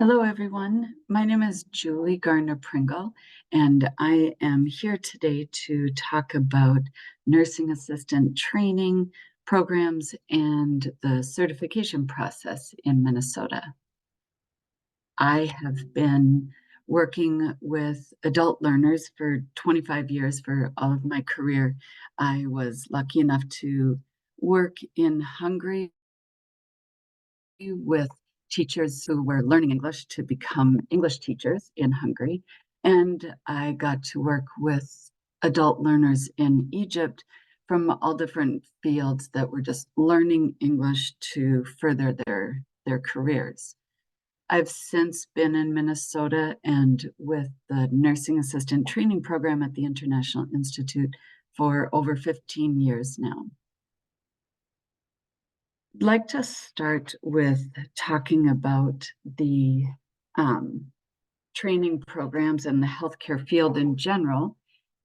Hello, everyone. My name is Julie Garner-Pringle, and I am here today to talk about nursing assistant training programs and the certification process in Minnesota. I have been working with adult learners for 25 years for all of my career. I was lucky enough to work in Hungary with teachers who were learning English to become English teachers in Hungary. And I got to work with adult learners in Egypt from all different fields that were just learning English to further their careers. I've since been in Minnesota and with the nursing assistant training program at the International Institute for over 15 years now. I'd like to start with talking about the training programs and the healthcare field in general.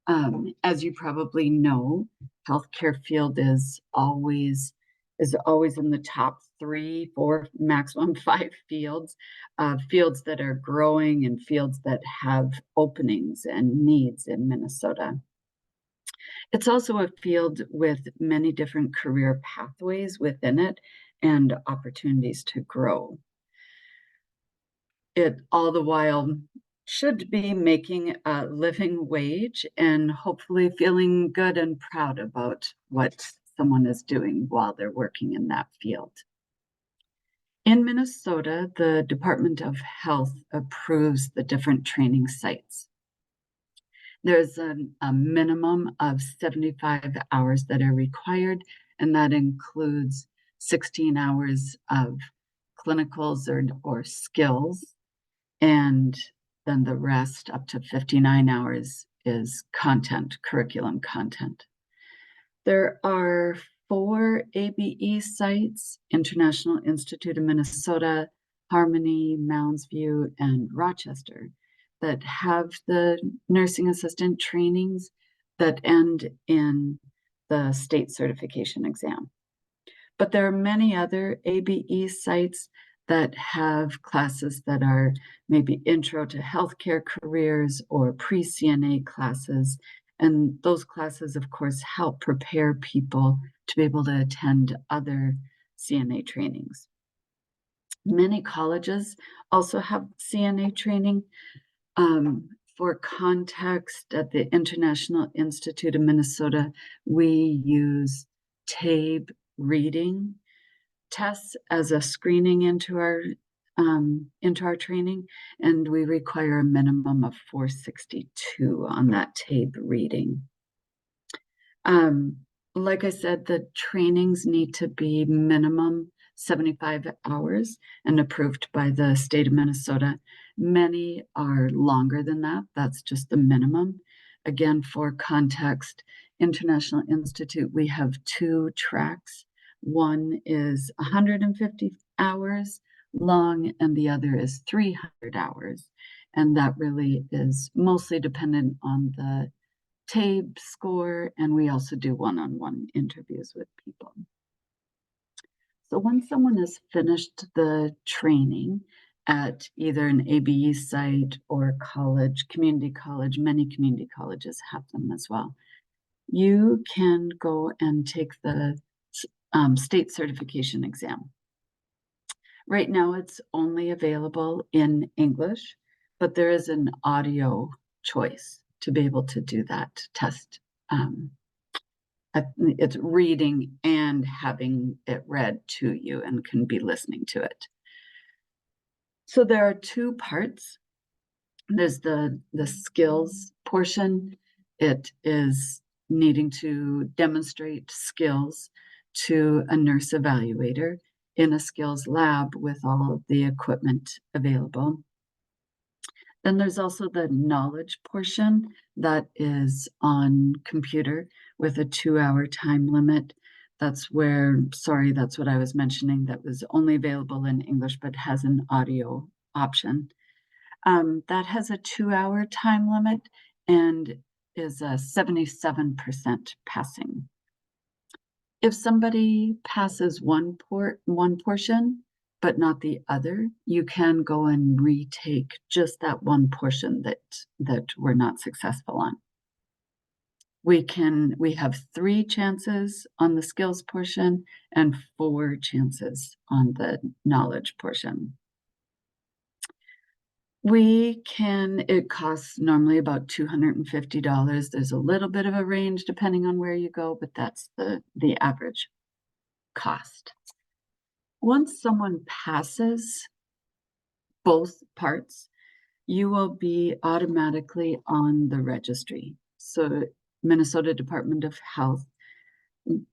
As you probably know, healthcare field is always in the top 3, 4, maximum 5 fields that are growing and fields that have openings and needs in Minnesota. It's also a field with many different career pathways within it and opportunities to grow. It all the while should be making a living wage and hopefully feeling good and proud about what someone is doing while they're working in that field. In Minnesota, the Department of Health approves the different training sites. There's a minimum of 75 hours that are required, and that includes 16 hours of clinicals or skills, and then the rest, up to 59 hours, is content, curriculum content. There are 4 ABE sites: International Institute of Minnesota, Harmony, Mounds View, and Rochester, that have the nursing assistant trainings that end in the state certification exam. But there are many other ABE sites that have classes that are maybe intro to healthcare careers or pre-CNA classes. And those classes, of course, help prepare people to be able to attend other CNA trainings. Many colleges also have CNA training. For context, at the International Institute of Minnesota, we use TABE reading tests as a screening into our training, and we require a minimum of 462 on that TABE reading. Like I said, the trainings need to be minimum 75 hours and approved by the state of Minnesota. Many are longer than that. That's just the minimum. Again, for context, International Institute, we have 2 tracks. One is 150 hours long, and the other is 300 hours. And that really is mostly dependent on the TABE score, and we also do one-on-one interviews with people. So when someone has finished the training at either an ABE site or college, community college, many community colleges have them as well, you can go and take the state certification exam. Right now, it's only available in English, but there is an audio choice to be able to do that test. It's reading and having it read to you and can be listening to it. So there are 2 parts. There's the skills portion. It is needing to demonstrate skills to a nurse evaluator in a skills lab with all of the equipment available. Then there's also the knowledge portion that is on computer with a 2-hour time limit. That's what I was mentioning, that was only available in English but has an audio option. That has a 2-hour time limit and is a 77% passing. If somebody passes one portion, but not the other, you can go and retake just that one portion that we're not successful on. We have 3 chances on the skills portion and 4 chances on the knowledge portion. It costs normally about $250. There's a little bit of a range depending on where you go, but that's the average cost. Once someone passes both parts, you will be automatically on the registry. So Minnesota Department of Health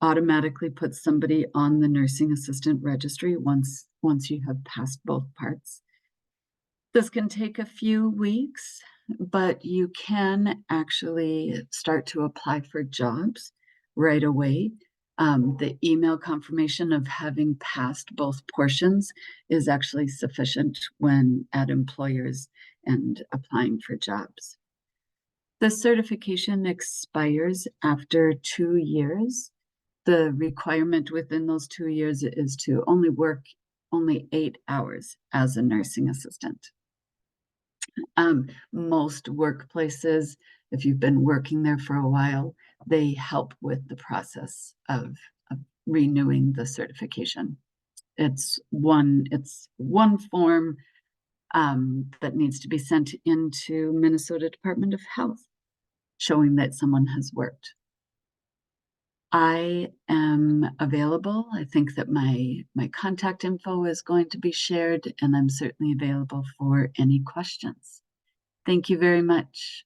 automatically puts somebody on the nursing assistant registry once you have passed both parts. This can take a few weeks, but you can actually start to apply for jobs right away. The email confirmation of having passed both portions is actually sufficient when at employers and applying for jobs. The certification expires after 2 years. The requirement within those 2 years is to only work 8 hours as a nursing assistant. Most workplaces, if you've been working there for a while, they help with the process of renewing the certification. It's one form that needs to be sent into Minnesota Department of Health, showing that someone has worked. I am available. I think that my contact info is going to be shared, and I'm certainly available for any questions. Thank you very much.